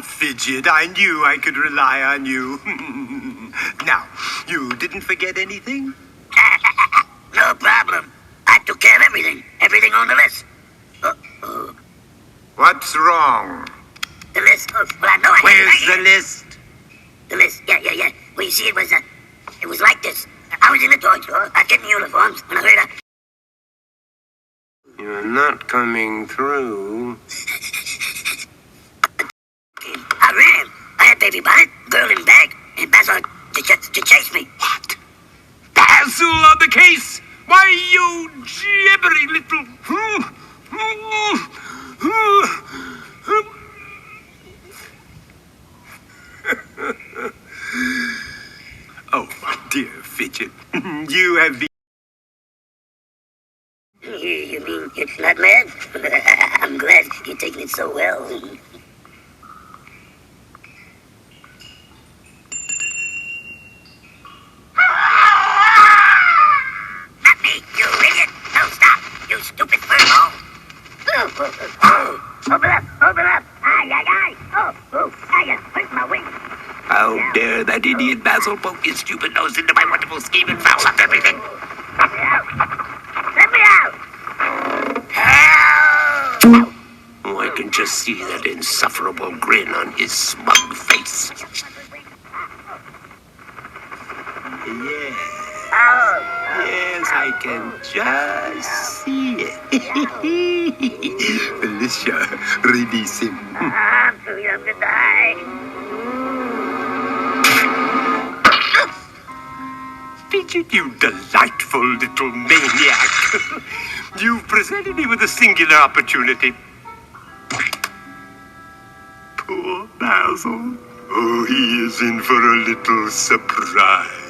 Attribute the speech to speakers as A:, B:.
A: Fidget, I knew I could rely on you. Now, you didn't forget anything?
B: No problem. I took care of everything. Everything on the list. Uh-oh.
A: What's wrong?
B: The list. Well, I know I had it
A: Where's
B: right
A: the
B: here.
A: list?
B: The list. Yeah. Well, you see, it was like this. I was in the toy store. I was getting uniforms when I heard
A: You're not coming through.
B: I ran. I had Baby Bonnet, girl in bag, and Basil to chase me.
A: What? Basil on the case? Why, you gibbering little... Oh, dear Fidget. You have the...
B: You mean it's not mad? I'm glad you're taking it so well. Not me, you idiot! No, stop! You stupid furball! Open up! Ay! Oh, I just hurt my wing.
A: How dare that idiot Basil poke his stupid nose into my wonderful scheme and foul up everything?
B: Let me out! Let me out! Help!
A: Oh, I can just see that insufferable grin on his smug face. Yes, I can just see it. Felicia, release him.
B: I'm too young to die.
A: Fidget, you delightful little maniac. You've presented me with a singular opportunity. Poor Basil. Oh, he is in for a little surprise.